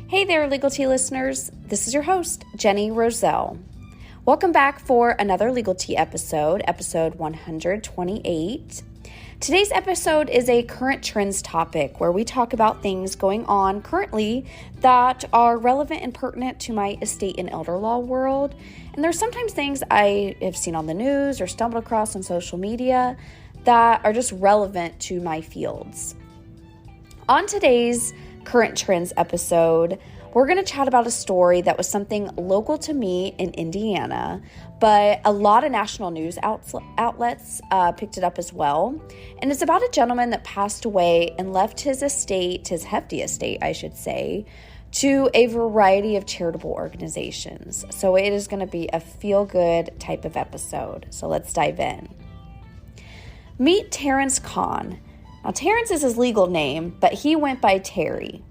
Hey there, Legal Tea listeners. This is your host, Jenny Roselle. Welcome back for another Legal Tea episode 128. Today's episode is a current trends topic where we talk about things going on currently that are relevant and pertinent to my estate and elder law world. And there's sometimes things I have seen on the news or stumbled across on social media that are just relevant to my fields. On today's current trends episode, we're going to chat about a story that was something local to me in Indiana, but a lot of national news outlets picked it up as well. And it's about a gentleman that passed away and left his estate, his Hefty estate, I should say, to a variety of charitable organizations. So it is going to be a feel-good type of episode. So let's dive in. Meet Terrence Kahn. Now, Terrence is his legal name, but he went by Terry.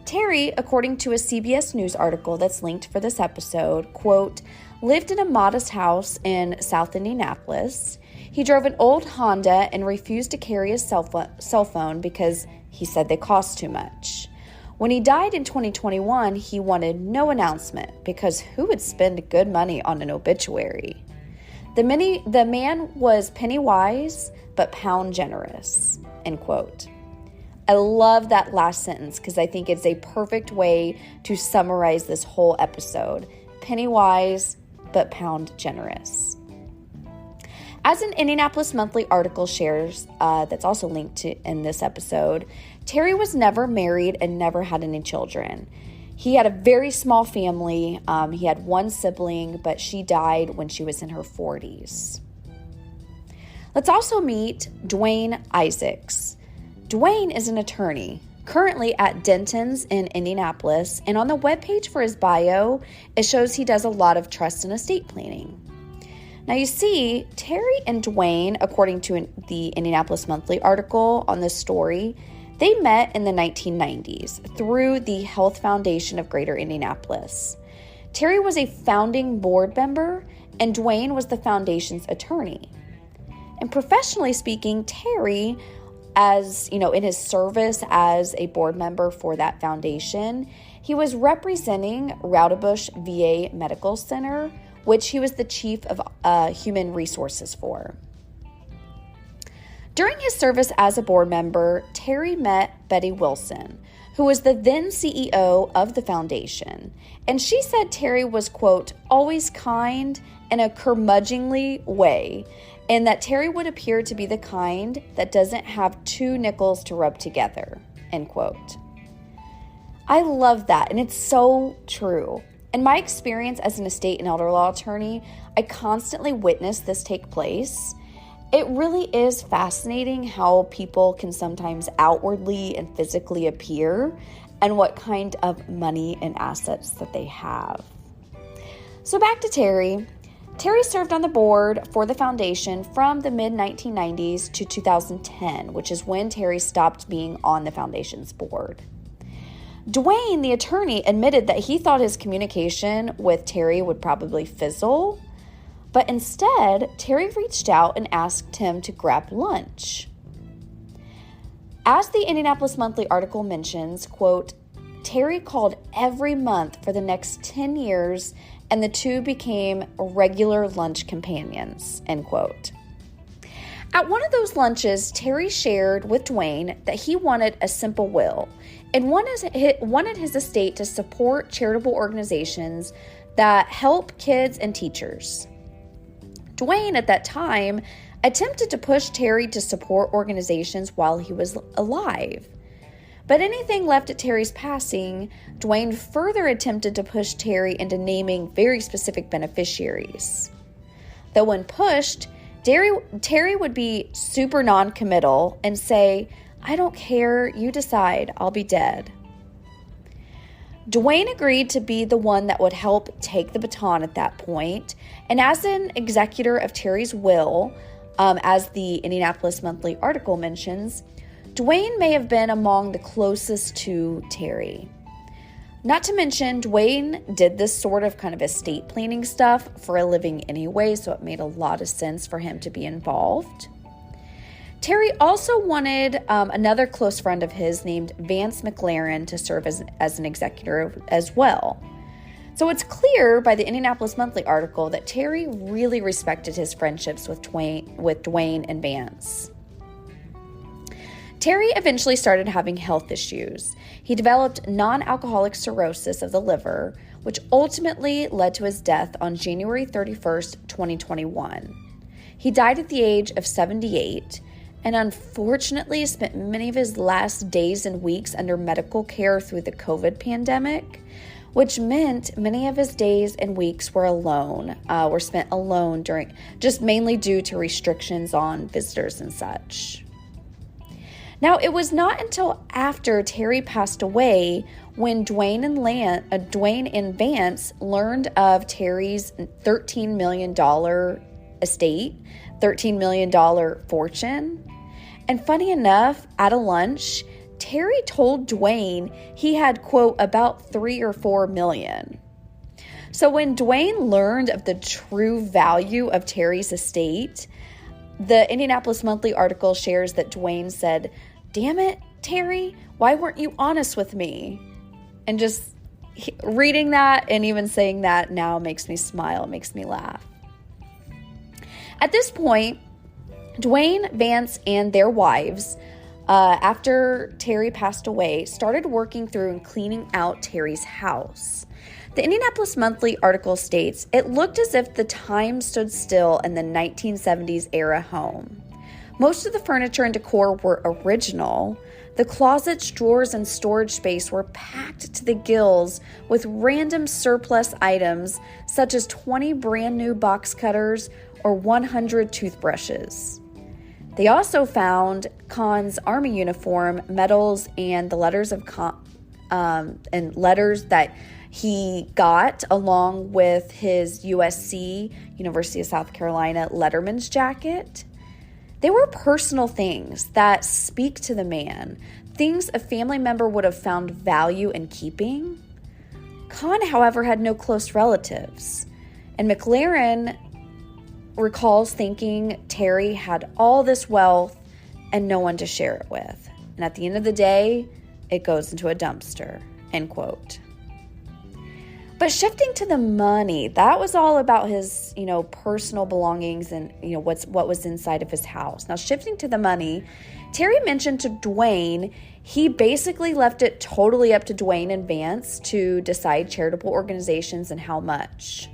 Terry, according to a CBS News article that's linked for this episode, quote, lived in a modest house in South Indianapolis. He drove an old Honda and refused to carry his cell phone because he said they cost too much. When he died in 2021, he wanted no announcement because who would spend good money on an obituary? The man was penny wise, but pound generous, end quote. I love that last sentence because I think it's a perfect way to summarize this whole episode. Penny wise, but pound generous. As an Indianapolis Monthly article shares, that's also linked to in this episode, Terry was never married and never had any children. He had a very small family. He had one sibling, but she died when she was in her 40s. Let's also meet Dwayne Isaacs. Dwayne is an attorney, currently at Denton's in Indianapolis, and on the webpage for his bio, it shows he does a lot of trust and estate planning. Now you see, Terry and Dwayne, according to the Indianapolis Monthly article on this story, they met in the 1990s through the Health Foundation of Greater Indianapolis. Terry was a founding board member, and Dwayne was the foundation's attorney. And professionally speaking, Terry, as you know, in his service as a board member for that foundation, he was representing Rowdebush VA Medical Center, which he was the chief of human resources for. During his service as a board member, Terry met Betty Wilson, who was the then CEO of the foundation, and she said Terry was, quote, always kind in a curmudgeonly way, and that Terry would appear to be the kind that doesn't have two nickels to rub together, end quote. I love that, and it's so true. In my experience as an estate and elder law attorney, I constantly witness this take place. It really is fascinating how people can sometimes outwardly and physically appear and what kind of money and assets that they have. So back to Terry. Terry served on the board for the foundation from the mid-1990s to 2010, which is when Terry stopped being on the foundation's board. Dwayne, the attorney, admitted that he thought his communication with Terry would probably fizzle, but instead, Terry reached out and asked him to grab lunch. As the Indianapolis Monthly article mentions, quote, Terry called every month for the next 10 years and the two became regular lunch companions, end quote. At one of those lunches, Terry shared with Dwayne that he wanted a simple will and wanted his estate to support charitable organizations that help kids and teachers. Dwayne, at that time, attempted to push Terry to support organizations while he was alive. But anything left at Terry's passing, Dwayne further attempted to push Terry into naming very specific beneficiaries. Though when pushed, Terry would be super non-committal and say, I don't care, you decide, I'll be dead. Dwayne agreed to be the one that would help take the baton at that point, and as an executor of Terry's will, as the Indianapolis Monthly article mentions, Dwayne may have been among the closest to Terry. Not to mention, Dwayne did this sort of kind of estate planning stuff for a living anyway, so it made a lot of sense for him to be involved. Terry also wanted another close friend of his named Vance McLaren to serve as an executor as well. So it's clear by the Indianapolis Monthly article that Terry really respected his friendships with Dwayne and Vance. Terry eventually started having health issues. He developed non-alcoholic cirrhosis of the liver, which ultimately led to his death on January 31st, 2021. He died at the age of 78 and unfortunately spent many of his last days and weeks under medical care through the COVID pandemic, which meant many of his days and weeks were spent alone mainly due to restrictions on visitors and such. Now, it was not until after Terry passed away when Dwayne and Vance learned of Terry's $13 million estate, $13 million fortune. And funny enough, at a lunch, Terry told Dwayne he had, quote, about 3 or 4 million. So when Dwayne learned of the true value of Terry's estate, the Indianapolis Monthly article shares that Dwayne said, "Damn it, Terry, why weren't you honest with me?" And just reading that and even saying that now makes me smile, makes me laugh. At this point, Dwayne, Vance, and their wives, after Terry passed away, started working through and cleaning out Terry's house. The Indianapolis Monthly article states, "It looked as if the time stood still in the 1970s era home. Most of the furniture and decor were original. The closets, drawers, and storage space were packed to the gills with random surplus items such as 20 brand new box cutters or 100 toothbrushes. They also found Khan's army uniform, medals, and the letters of and letters that he got along with his USC, University of South Carolina, Letterman's jacket. They were personal things that speak to the man, things a family member would have found value in keeping. Khan, however, had no close relatives, and McLaren recalls thinking Terry had all this wealth and no one to share it with. And at the end of the day, it goes into a dumpster," end quote. But shifting to the money, that was all about his, personal belongings and, what was inside of his house. Now, shifting to the money, Terry mentioned to Dwayne, he basically left it totally up to Dwayne and Vance to decide charitable organizations and how much.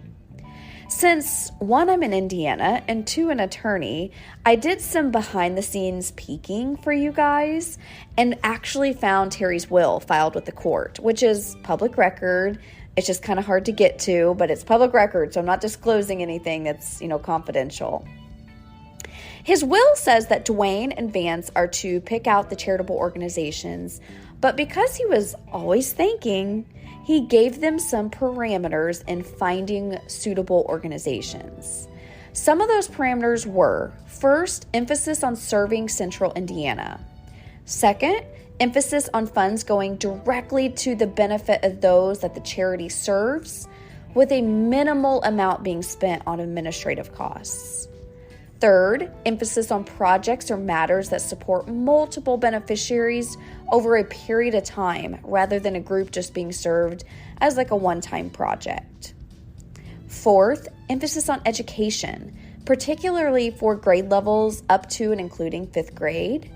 Since, 1, I'm in Indiana, and 2, an attorney, I did some behind-the-scenes peeking for you guys and actually found Terry's will filed with the court, which is public record. It's just kind of hard to get to, but it's public record, so I'm not disclosing anything that's, confidential. His will says that Dwayne and Vance are to pick out the charitable organizations, but because he was always thinking, he gave them some parameters in finding suitable organizations. Some of those parameters were, first, emphasis on serving Central Indiana. Second, emphasis on funds going directly to the benefit of those that the charity serves, with a minimal amount being spent on administrative costs. Third, emphasis on projects or matters that support multiple beneficiaries over a period of time, rather than a group just being served as like a one-time project. Fourth, emphasis on education, particularly for grade levels up to and including 5th grade.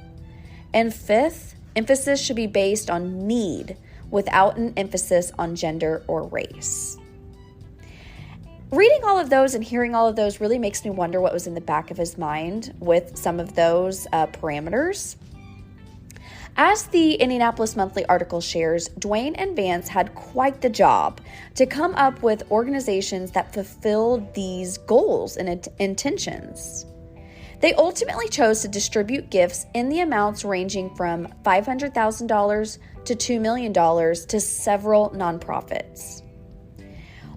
And fifth, emphasis should be based on need without an emphasis on gender or race. Reading all of those and hearing all of those really makes me wonder what was in the back of his mind with some of those parameters. As the Indianapolis Monthly article shares, Dwayne and Vance had quite the job to come up with organizations that fulfilled these goals and intentions. They ultimately chose to distribute gifts in the amounts ranging from $500,000 to $2 million to several nonprofits.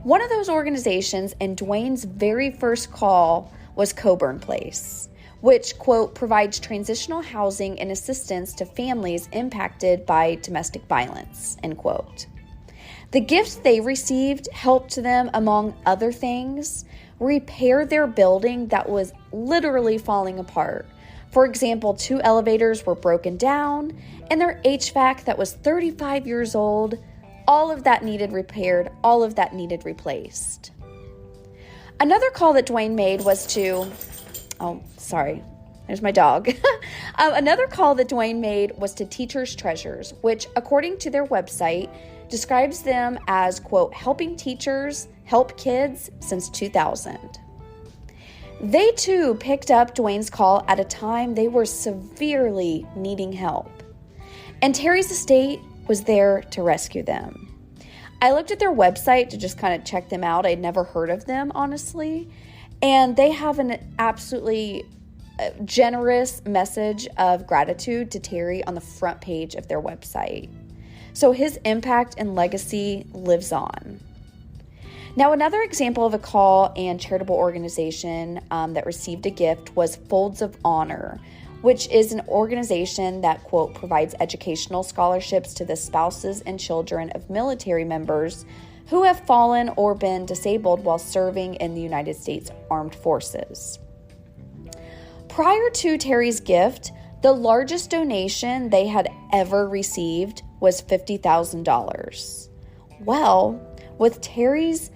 One of those organizations and Dwayne's very first call was Coburn Place, which, quote, provides transitional housing and assistance to families impacted by domestic violence, end quote. The gifts they received helped them, among other things, repair their building that was literally falling apart For example, 2 elevators were broken down, and their HVAC that was 35 years old, all of that needed repaired, all of that needed replaced. Another call that Dwayne made was to, there's my dog. Another call that Dwayne made was to Teachers Treasures, which, according to their website, describes them as, quote, helping teachers help kids since 2000. They too picked up Dwayne's call at a time they were severely needing help. And Terry's estate was there to rescue them. I looked at their website to just kind of check them out. I'd never heard of them, honestly. And they have an absolutely generous message of gratitude to Terry on the front page of their website. So his impact and legacy lives on. Now, another example of a call and charitable organization that received a gift was Folds of Honor, which is an organization that, quote, provides educational scholarships to the spouses and children of military members who have fallen or been disabled while serving in the United States Armed Forces. Prior to Terry's gift, the largest donation they had ever received was $50,000. Well, with Terry's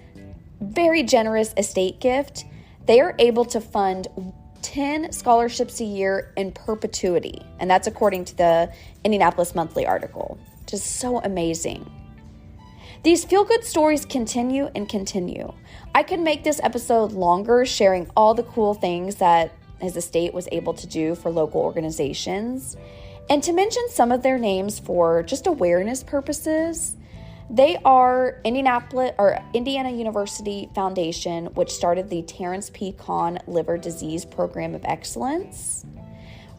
very generous estate gift, they are able to fund 10 scholarships a year in perpetuity. And that's according to the Indianapolis Monthly article. Just so amazing. These feel-good stories continue and continue. I could make this episode longer, sharing all the cool things that his estate was able to do for local organizations. And to mention some of their names for just awareness purposes, they are Indiana University Foundation, which started the Terrence P. Kahn Liver Disease Program of Excellence,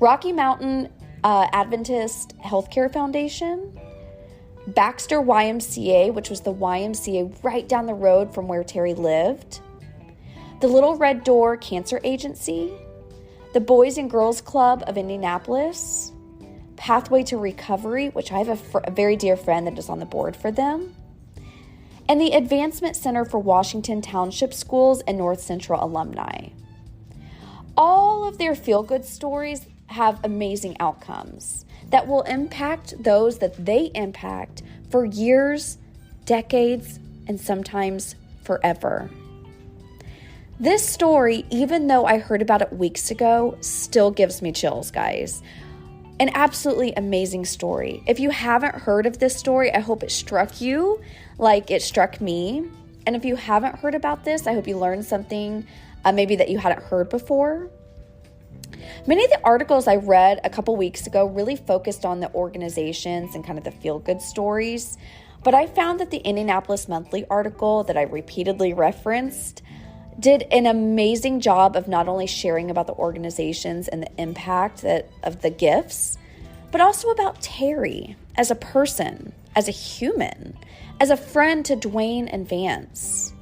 Rocky Mountain Adventist Healthcare Foundation, Baxter YMCA, which was the YMCA right down the road from where Terry lived, the Little Red Door Cancer Agency, the Boys and Girls Club of Indianapolis, Pathway to Recovery, which I have a very dear friend that is on the board for them, and the Advancement Center for Washington Township Schools and North Central Alumni. All of their feel-good stories have amazing outcomes that will impact those that they impact for years, decades, and sometimes forever. This story, even though I heard about it weeks ago, still gives me chills, guys. An absolutely amazing story. If you haven't heard of this story, I hope it struck you like it struck me. And if you haven't heard about this, I hope you learned something maybe that you hadn't heard before. Many of the articles I read a couple weeks ago really focused on the organizations and kind of the feel-good stories. But I found that the Indianapolis Monthly article that I repeatedly referenced did an amazing job of not only sharing about the organizations and the impact of the gifts, but also about Terry as a person, as a human, as a friend to Dwayne and Vance.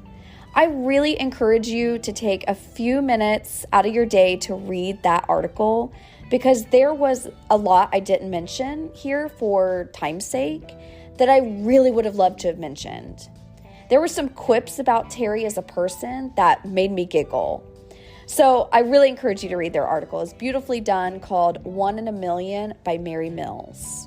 I really encourage you to take a few minutes out of your day to read that article, because there was a lot I didn't mention here for time's sake that I really would have loved to have mentioned. There were some quips about Terry as a person that made me giggle. So I really encourage you to read their article. It's beautifully done, called 1 in a Million by Mary Mills.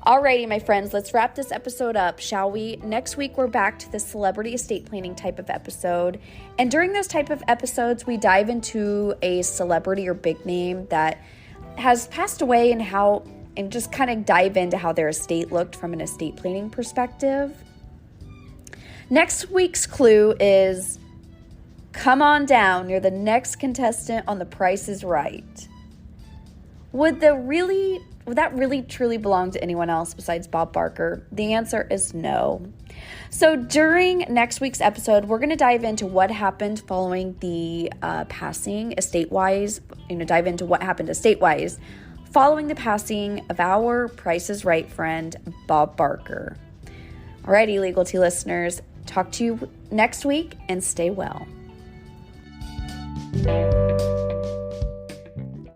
Alrighty, my friends, let's wrap this episode up, shall we? Next week, we're back to the celebrity estate planning type of episode. And during those type of episodes, we dive into a celebrity or big name that has passed away and just kind of dive into how their estate looked from an estate planning perspective. Next week's clue is, come on down, you're the next contestant on The Price is Right. Would that really truly belong to anyone else besides Bob Barker? The answer is no. So during next week's episode, we're going to dive into what happened following the passing estate-wise, dive into what happened estate-wise following the passing of our Price is Right friend, Bob Barker. Alrighty, Legal Tea listeners, talk to you next week and stay well.